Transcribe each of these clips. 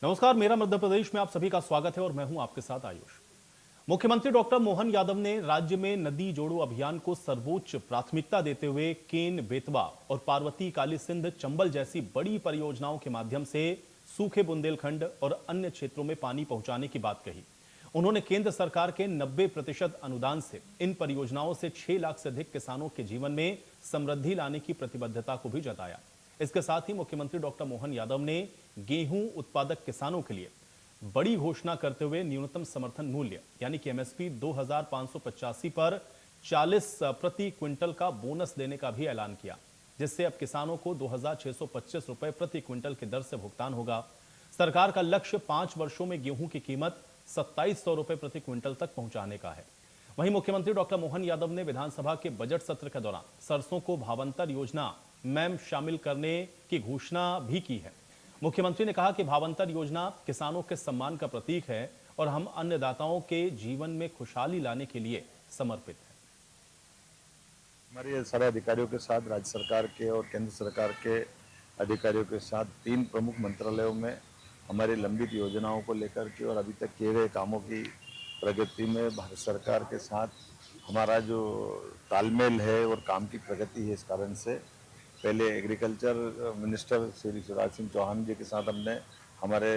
नमस्कार, मेरा मध्य प्रदेश में आप सभी का स्वागत है और मैं हूं आपके साथ आयुष। मुख्यमंत्री डॉक्टर मोहन यादव ने राज्य में नदी जोड़ो अभियान को सर्वोच्च प्राथमिकता देते हुए केन बेतवा और पार्वती काली सिंध चंबल जैसी बड़ी परियोजनाओं के माध्यम से सूखे बुंदेलखंड और अन्य क्षेत्रों में पानी पहुंचाने की बात कही। उन्होंने केंद्र सरकार के 90% अनुदान से इन परियोजनाओं से 6 लाख से अधिक किसानों के जीवन में समृद्धि लाने की प्रतिबद्धता को भी जताया। इसके साथ ही मुख्यमंत्री डॉक्टर मोहन यादव ने गेहूं उत्पादक किसानों के लिए बड़ी घोषणा करते हुए न्यूनतम समर्थन मूल्य यानी कि एमएसपी 2585 पर 40 प्रति क्विंटल का बोनस देने का भी ऐलान किया, जिससे अब किसानों को 2625 रुपए प्रति क्विंटल की दर से भुगतान होगा। सरकार का लक्ष्य 5 वर्षों में गेहूं की कीमत 2700 रुपए प्रति क्विंटल तक पहुंचाने का है। वहीं मुख्यमंत्री डॉक्टर मोहन यादव ने विधानसभा के बजट सत्र के दौरान सरसों को भावांतर योजना में शामिल करने की घोषणा भी की है। मुख्यमंत्री ने कहा कि भावांतर योजना किसानों के सम्मान का प्रतीक है और हम अन्नदाताओं के जीवन में खुशहाली लाने के लिए समर्पित हैं। हमारे सारे अधिकारियों के साथ राज्य सरकार के और केंद्र सरकार के अधिकारियों के साथ 3 प्रमुख मंत्रालयों में हमारी लंबित योजनाओं को लेकर के और अभी तक किए गए कामों की प्रगति में भारत सरकार के साथ हमारा जो तालमेल है और काम की प्रगति है। इस कारण से पहले एग्रीकल्चर मिनिस्टर श्री शिवराज सिंह चौहान जी के साथ हमने हमारे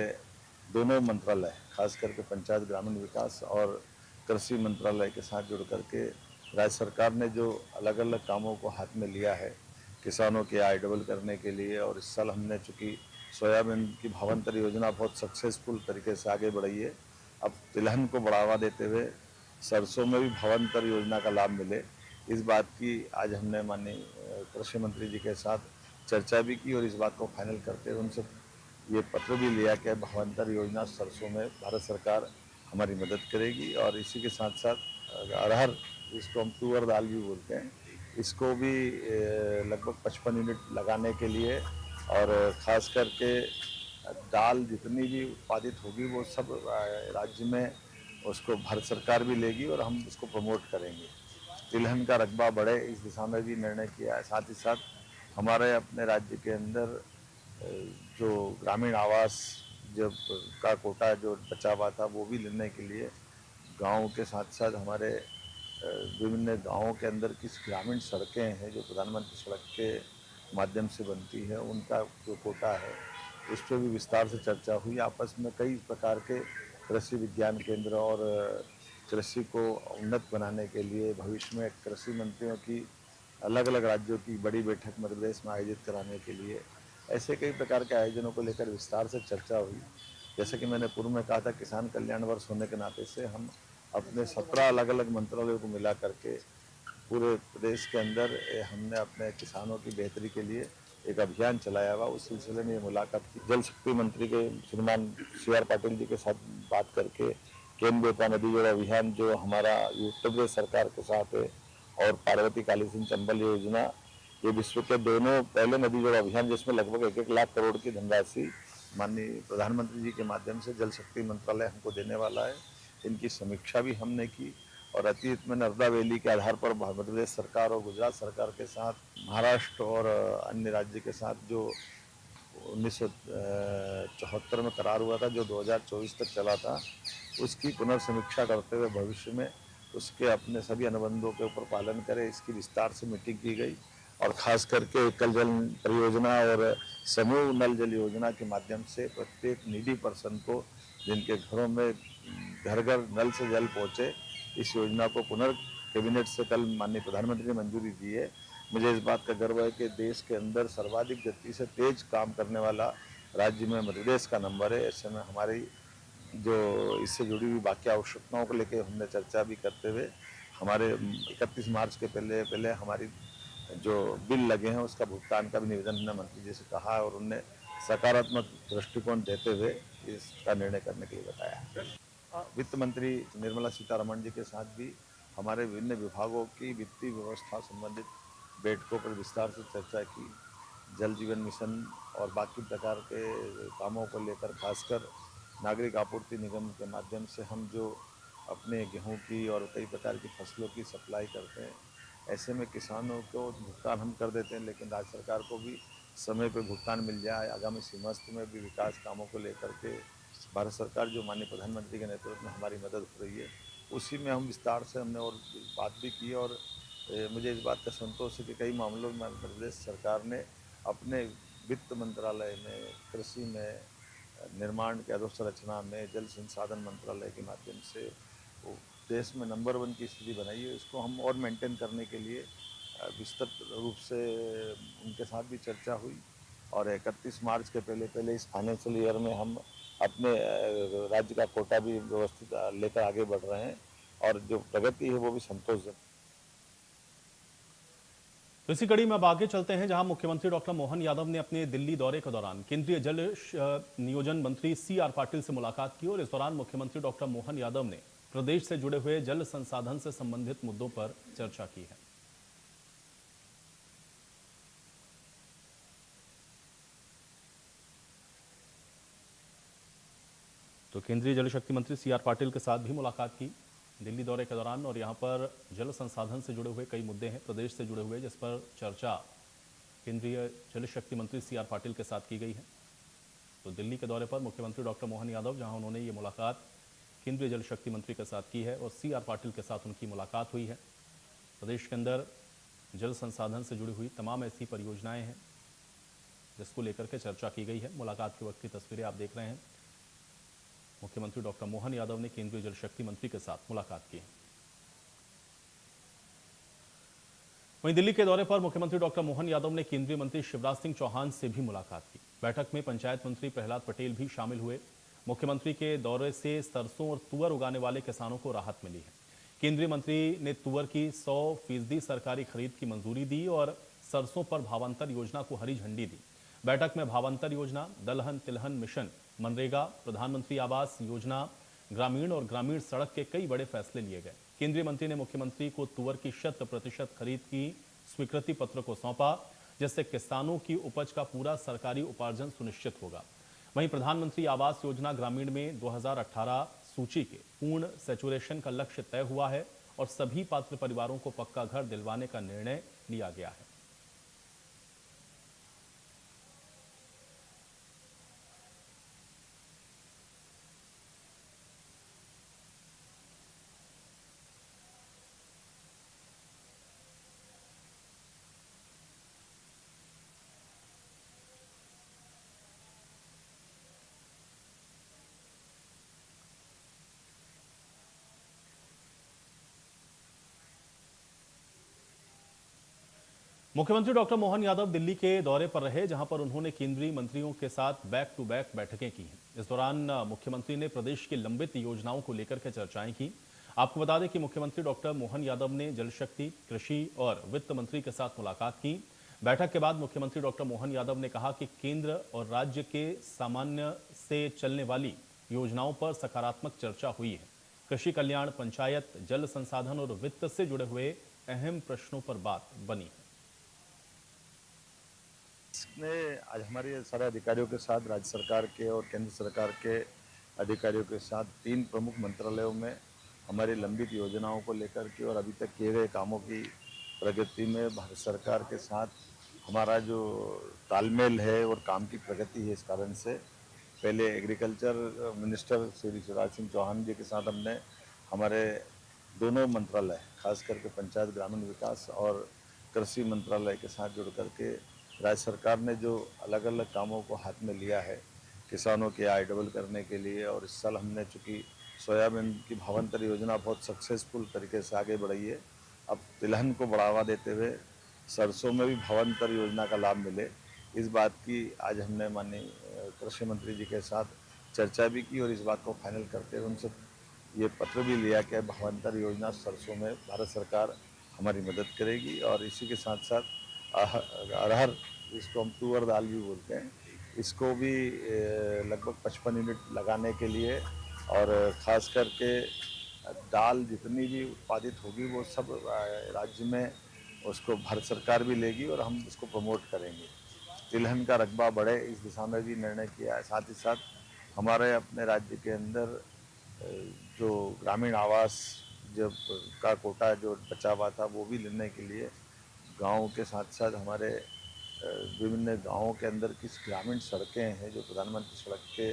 दोनों मंत्रालय खास करके पंचायत ग्रामीण विकास और कृषि मंत्रालय के साथ जुड़ करके राज्य सरकार ने जो अलग अलग कामों को हाथ में लिया है किसानों की आय डबल करने के लिए। और इस साल हमने चूँकि सोयाबीन की भावांतर योजना बहुत सक्सेसफुल तरीके से आगे बढ़ी है, अब तिलहन को बढ़ावा देते हुए सरसों में भी भावांतर योजना का लाभ मिले, इस बात की आज हमने माननीय कृषि मंत्री जी के साथ चर्चा भी की और इस बात को फाइनल करते हुए उनसे ये पत्र भी लिया कि भावांतर योजना सरसों में भारत सरकार हमारी मदद करेगी। और इसी के साथ साथ अरहर, इसको हम तुअर दाल भी बोलते हैं, इसको भी लगभग 55 यूनिट लगाने के लिए और ख़ास करके दाल जितनी भी उत्पादित होगी वो सब राज्य में उसको भारत सरकार भी लेगी और हम उसको प्रमोट करेंगे। तिलहन का रकबा बढ़े इस दिशा में भी निर्णय किया है। साथ ही साथ हमारे अपने राज्य के अंदर जो ग्रामीण आवास जब का कोटा जो बचा हुआ था वो भी लेने के लिए गाँव के साथ साथ हमारे विभिन्न गाँवों के अंदर किस ग्रामीण सड़कें हैं जो प्रधानमंत्री सड़क के माध्यम से बनती है उनका जो कोटा है उस पर भी विस्तार से चर्चा हुई। आपस में कई प्रकार के कृषि विज्ञान केंद्र और कृषि को उन्नत बनाने के लिए भविष्य में कृषि मंत्रियों की अलग अलग राज्यों की बड़ी बैठक मध्य प्रदेश में आयोजित कराने के लिए ऐसे कई प्रकार के आयोजनों को लेकर विस्तार से चर्चा हुई। जैसे कि मैंने पूर्व में कहा था, किसान कल्याण वर्ष होने के नाते से हम अपने 17 अलग अलग मंत्रालयों को मिला करके पूरे प्रदेश के अंदर हमने अपने किसानों की बेहतरी के लिए एक अभियान चलाया हुआ। उस सिलसिले में ये मुलाकात की। जल शक्ति मंत्री के श्रीमान CR पाटिल जी के साथ बात करके केन बेतवा नदी जोड़ो अभियान जो हमारा उत्तर प्रदेश सरकार के साथ है और पार्वती काली सिंध चंबल योजना, ये विश्व के दोनों पहले नदी जोड़ो अभियान जिसमें लगभग 1-1 लाख करोड़ की धनराशि माननीय प्रधानमंत्री जी के माध्यम से जल शक्ति मंत्रालय हमको देने वाला है। इनकी समीक्षा भी हमने की और अतीत में नर्मदा वैली के आधार पर मध्य प्रदेश सरकार और गुजरात सरकार के साथ महाराष्ट्र और अन्य राज्य के साथ जो 1974 में करार हुआ था जो 2024 तक चला था, उसकी पुनर्समीक्षा करते हुए भविष्य में उसके अपने सभी अनुबंधों के ऊपर पालन करें, इसकी विस्तार से मीटिंग की गई। और ख़ास करके एकल जल परियोजना और समूह नल जल योजना के माध्यम से प्रत्येक नीडी पर्सन को जिनके घरों में घर घर नल से जल पहुँचे, इस योजना को कैबिनेट से कल माननीय प्रधानमंत्री ने मंजूरी दी है। मुझे इस बात का गर्व है कि देश के अंदर सर्वाधिक गति से तेज काम करने वाला राज्य में मध्य प्रदेश का नंबर है। ऐसे में हमारी जो इससे जुड़ी हुई बाकी आवश्यकताओं को लेकर हमने चर्चा भी करते हुए हमारे 31 मार्च के पहले पहले हमारी जो बिल लगे हैं उसका भुगतान का भी निवेदन हमने मंत्री जी से कहा और उनने सकारात्मक दृष्टिकोण देते हुए इसका निर्णय करने के लिए बताया। वित्त मंत्री निर्मला सीतारमण जी के साथ भी हमारे विभिन्न विभागों की वित्तीय व्यवस्था संबंधित बैठकों पर विस्तार से चर्चा की। जल जीवन मिशन और बाकी प्रकार के कामों को लेकर खासकर नागरिक आपूर्ति निगम के माध्यम से हम जो अपने गेहूं की और कई प्रकार की फसलों की सप्लाई करते हैं, ऐसे में किसानों को भुगतान हम कर देते हैं लेकिन राज्य सरकार को भी समय पे भुगतान मिल जाए। आगामी सीमांत में भी विकास कामों को लेकर के भारत सरकार जो माननीय प्रधानमंत्री के नेतृत्व में हमारी मदद हो रही है, उसी में हम विस्तार से हमने और बात भी की। और मुझे इस बात का संतोष है कि कई मामलों में मध्य प्रदेश सरकार ने अपने वित्त मंत्रालय में, कृषि में, निर्माण की अधोसंरचना में, जल संसाधन मंत्रालय के माध्यम से वो देश में नंबर 1 की स्थिति बनाई है। इसको हम और मेंटेन करने के लिए विस्तृत रूप से उनके साथ भी चर्चा हुई और 31 मार्च के पहले पहले इस फाइनेंशियल ईयर में हम अपने राज्य का कोटा भी व्यवस्थित लेकर आगे बढ़ रहे हैं और जो प्रगति है वो भी संतोषजनक। तो इसी कड़ी में अब आगे चलते हैं, जहां मुख्यमंत्री डॉक्टर मोहन यादव ने अपने दिल्ली दौरे के दौरान केंद्रीय जल नियोजन मंत्री CR पाटिल से मुलाकात की और इस दौरान मुख्यमंत्री डॉक्टर मोहन यादव ने प्रदेश से जुड़े हुए जल संसाधन से संबंधित मुद्दों पर चर्चा की है। तो केंद्रीय जल शक्ति मंत्री CR पाटिल के साथ भी मुलाकात की दिल्ली दौरे के दौरान और यहां पर जल संसाधन से जुड़े हुए कई मुद्दे हैं प्रदेश से जुड़े हुए, जिस पर चर्चा केंद्रीय जल शक्ति मंत्री CR पाटिल के साथ की गई है। तो दिल्ली के दौरे पर मुख्यमंत्री डॉक्टर मोहन यादव, जहां उन्होंने ये मुलाकात केंद्रीय जल शक्ति मंत्री के साथ की है और CR पाटिल के साथ उनकी मुलाकात हुई है। प्रदेश के अंदर जल संसाधन से जुड़ी हुई तमाम ऐसी परियोजनाएं हैं जिसको लेकर के चर्चा की गई है। मुलाकात के वक्त की तस्वीरें आप देख रहे हैं। मुख्यमंत्री डॉक्टर मोहन यादव ने केंद्रीय जल शक्ति मंत्री के साथ मुलाकात की। वहीं दिल्ली के दौरे पर मुख्यमंत्री डॉक्टर मोहन यादव ने केंद्रीय मंत्री शिवराज सिंह चौहान से भी मुलाकात की। बैठक में पंचायत मंत्री प्रहलाद पटेल भी शामिल हुए। मुख्यमंत्री के दौरे से सरसों और तुअर उगाने वाले किसानों को राहत मिली है। केंद्रीय मंत्री ने तुअर की 100% सरकारी खरीद की मंजूरी दी और सरसों पर भावांतर योजना को हरी झंडी दी। बैठक में भावांतर योजना, दलहन तिलहन मिशन, मनरेगा, प्रधानमंत्री आवास योजना, ग्रामीण और ग्रामीण सड़क के कई बड़े फैसले लिए गए। केंद्रीय मंत्री ने मुख्यमंत्री को तुअर की 100% खरीद की स्वीकृति पत्र को सौंपा, जिससे किसानों की उपज का पूरा सरकारी उपार्जन सुनिश्चित होगा। वहीं प्रधानमंत्री आवास योजना ग्रामीण में 2018 सूची के पूर्ण सैचुरेशन का लक्ष्य तय हुआ है और सभी पात्र परिवारों को पक्का घर दिलवाने का निर्णय लिया गया है। मुख्यमंत्री डॉक्टर मोहन यादव दिल्ली के दौरे पर रहे, जहां पर उन्होंने केंद्रीय मंत्रियों के साथ बैक टू बैक बैठकें की हैं। इस दौरान मुख्यमंत्री ने प्रदेश की लंबित योजनाओं को लेकर के चर्चाएं की। आपको बता दें कि मुख्यमंत्री डॉक्टर मोहन यादव ने जल शक्ति, कृषि और वित्त मंत्री के साथ मुलाकात की। बैठक के बाद मुख्यमंत्री डॉक्टर मोहन यादव ने कहा कि केंद्र और राज्य के सामान्य से चलने वाली योजनाओं पर सकारात्मक चर्चा हुई है। कृषि कल्याण, पंचायत, जल संसाधन और वित्त से जुड़े हुए अहम प्रश्नों पर बात बनी है। इसने आज हमारे सारे अधिकारियों के साथ, राज्य सरकार के और केंद्र सरकार के अधिकारियों के साथ 3 प्रमुख मंत्रालयों में हमारी लंबित योजनाओं को लेकर के और अभी तक किए गए कामों की प्रगति में भारत सरकार के साथ हमारा जो तालमेल है और काम की प्रगति है। इस कारण से पहले एग्रीकल्चर मिनिस्टर श्री शिवराज सिंह चौहान जी के साथ हमने हमारे दोनों मंत्रालय, खास करके पंचायत ग्रामीण विकास और कृषि मंत्रालय के साथ जुड़ करके राज्य सरकार ने जो अलग अलग कामों को हाथ में लिया है किसानों की आय डबल करने के लिए। और इस साल हमने चूँकि सोयाबीन की भावांतर योजना बहुत सक्सेसफुल तरीके से आगे बढ़ी है, अब तिलहन को बढ़ावा देते हुए सरसों में भी भावांतर योजना का लाभ मिले, इस बात की आज हमने माननीय कृषि मंत्री जी के साथ चर्चा भी की और इस बात को फाइनल करते हुए उनसे ये पत्र भी लिया कि भावांतर योजना सरसों में भारत सरकार हमारी मदद करेगी। और इसी के साथ साथ अरहर, इसको हम तुअर दाल भी बोलते हैं, इसको भी लगभग 55 यूनिट लगाने के लिए और ख़ास करके दाल जितनी भी उत्पादित होगी वो सब राज्य में उसको भारत सरकार भी लेगी और हम उसको प्रमोट करेंगे। तिलहन का रकबा बढ़े, इस दिशा में भी निर्णय किया है। साथ ही साथ हमारे अपने राज्य के अंदर जो ग्रामीण आवास जब का कोटा जो बचा हुआ था वो भी लेने के लिए गाँव के साथ साथ हमारे विभिन्न गांवों के अंदर किस ग्रामीण सड़कें हैं जो प्रधानमंत्री सड़क के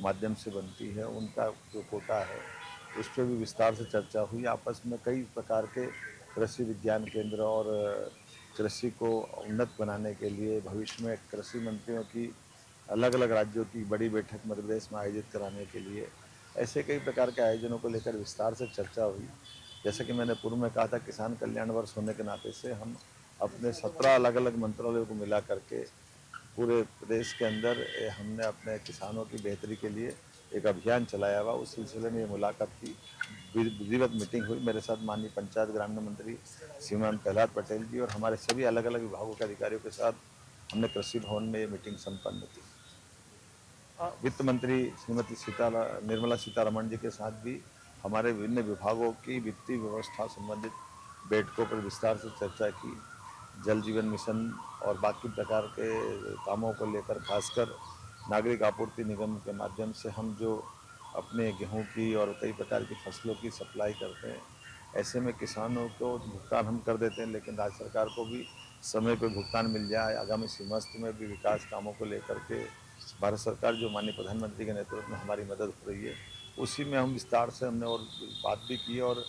माध्यम से बनती है, उनका जो कोटा है उस पर भी विस्तार से चर्चा हुई। आपस में कई प्रकार के कृषि विज्ञान केंद्र और कृषि को उन्नत बनाने के लिए भविष्य में कृषि मंत्रियों की अलग अलग राज्यों की बड़ी बैठक मध्य प्रदेश में आयोजित कराने के लिए ऐसे कई प्रकार के आयोजनों को लेकर विस्तार से चर्चा हुई। जैसे कि मैंने पूर्व में कहा था, किसान कल्याण वर्ष होने के नाते से हम अपने 17 अलग अलग मंत्रालयों को मिला करके पूरे प्रदेश के अंदर हमने अपने किसानों की बेहतरी के लिए एक अभियान चलाया हुआ। उस सिलसिले में ये मुलाकात की विधिवत मीटिंग हुई। मेरे साथ माननीय पंचायत ग्रामीण मंत्री श्रीमान प्रहलाद पटेल जी और हमारे सभी अलग अलग विभागों के अधिकारियों के साथ हमने कृषि भवन में ये मीटिंग संपन्न की। वित्त मंत्री श्रीमती निर्मला सीतारमण जी के साथ भी हमारे विभिन्न विभागों की वित्तीय व्यवस्था संबंधित बैठकों पर विस्तार से चर्चा की। जल जीवन मिशन और बाकी प्रकार के कामों को लेकर, खासकर नागरिक आपूर्ति निगम के माध्यम से हम जो अपने गेहूं की और कई प्रकार की फसलों की सप्लाई करते हैं, ऐसे में किसानों को भुगतान हम कर देते हैं, लेकिन राज्य सरकार को भी समय पर भुगतान मिल जाए। आगामी सीमांत में भी विकास कामों को लेकर के भारत सरकार जो माननीय प्रधानमंत्री के नेतृत्व में हमारी मदद हो रही है, उसी में हम विस्तार से हमने और बात भी की। और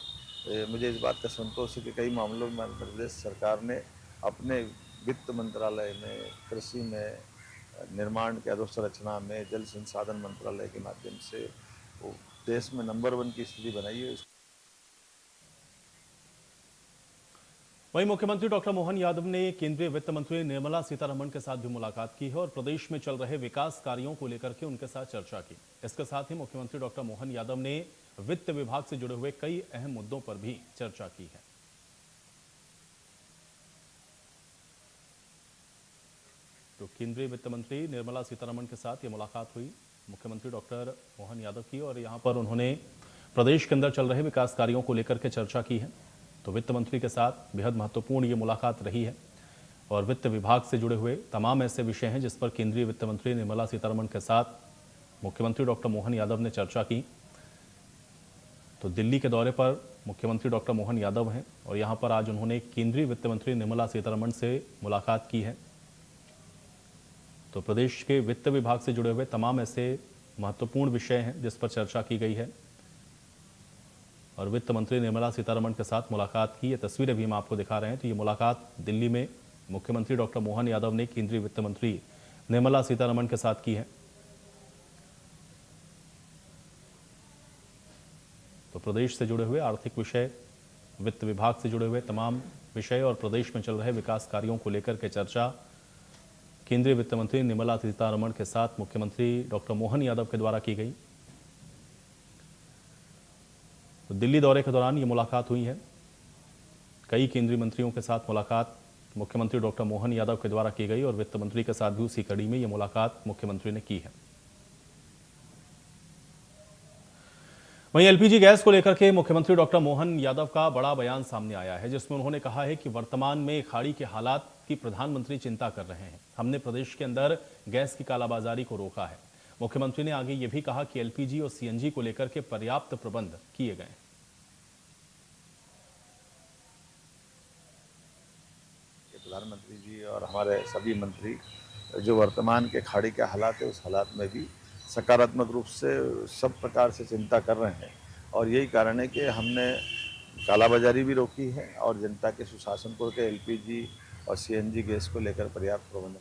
मुझे इस बात का संतोष है कि कई मामलों में मध्य प्रदेश सरकार ने अपने वित्त मंत्रालय में, कृषि में, निर्माण के अधोसंरचना में, जल संसाधन मंत्रालय के माध्यम से वो देश में नंबर 1 की स्थिति बनाई है। वहीं मुख्यमंत्री डॉक्टर मोहन यादव ने केंद्रीय वित्त मंत्री निर्मला सीतारमण के साथ भी मुलाकात की है और प्रदेश में चल रहे विकास कार्यों को लेकर के उनके साथ चर्चा की। इसके साथ ही मुख्यमंत्री डॉक्टर मोहन यादव ने वित्त विभाग से जुड़े हुए कई अहम मुद्दों पर भी चर्चा की है। तो केंद्रीय वित्त मंत्री निर्मला सीतारमण के साथ ये मुलाकात हुई मुख्यमंत्री डॉक्टर मोहन यादव की, और यहां पर उन्होंने प्रदेश के अंदर चल रहे विकास कार्यों को लेकर के चर्चा की है। तो वित्त मंत्री के साथ बेहद महत्वपूर्ण ये मुलाकात रही है और वित्त विभाग से जुड़े हुए तमाम ऐसे विषय हैं जिस पर केंद्रीय वित्त मंत्री निर्मला सीतारमण के साथ मुख्यमंत्री डॉक्टर मोहन यादव ने चर्चा की। तो दिल्ली के दौरे पर मुख्यमंत्री डॉक्टर मोहन यादव हैं और यहां पर आज उन्होंने केंद्रीय वित्त मंत्री निर्मला सीतारमण से मुलाकात की है। तो प्रदेश के वित्त विभाग से जुड़े हुए तमाम ऐसे महत्वपूर्ण विषय हैं जिस पर चर्चा की गई है और वित्त मंत्री निर्मला सीतारमण के साथ मुलाकात की ये तस्वीरें भी हम आपको दिखा रहे हैं। तो ये मुलाकात दिल्ली में मुख्यमंत्री डॉक्टर मोहन यादव ने केंद्रीय वित्त मंत्री निर्मला सीतारमण के साथ की है। तो प्रदेश से जुड़े हुए आर्थिक विषय, वित्त विभाग से जुड़े हुए तमाम विषय और प्रदेश में चल रहे विकास कार्यों को लेकर के चर्चा केंद्रीय वित्त मंत्री निर्मला सीतारमण के साथ मुख्यमंत्री डॉक्टर मोहन यादव के द्वारा की गई। तो दिल्ली दौरे के दौरान ये मुलाकात हुई है। कई केंद्रीय मंत्रियों के साथ मुलाकात मुख्यमंत्री डॉक्टर मोहन यादव के द्वारा की गई और वित्त मंत्री के साथ भी उसी कड़ी में ये मुलाकात मुख्यमंत्री ने की है। वहीं एलपीजी गैस को लेकर के मुख्यमंत्री डॉक्टर मोहन यादव का बड़ा बयान सामने आया है जिसमें उन्होंने कहा है कि वर्तमान में खाड़ी के हालात की प्रधानमंत्री चिंता कर रहे हैं। हमने प्रदेश के अंदर गैस की कालाबाजारी को रोका है। मुख्यमंत्री ने आगे ये भी कहा कि एलपीजी और सीएनजी को लेकर के पर्याप्त प्रबंध किए गए। प्रधानमंत्री जी और हमारे सभी मंत्री जो वर्तमान के खाड़ी के हालात है, उस हालात में भी सकारात्मक रूप से सब प्रकार से चिंता कर रहे हैं और यही कारण है कि हमने कालाबाजारी भी रोकी है और जनता के सुशासन को लेकर एलपीजी और सीएनजी गैस को लेकर पर्याप्त प्रबंध।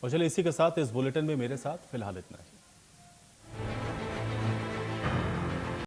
और चलिए इसी के साथ इस बुलेटिन में मेरे साथ फिलहाल इतना ही।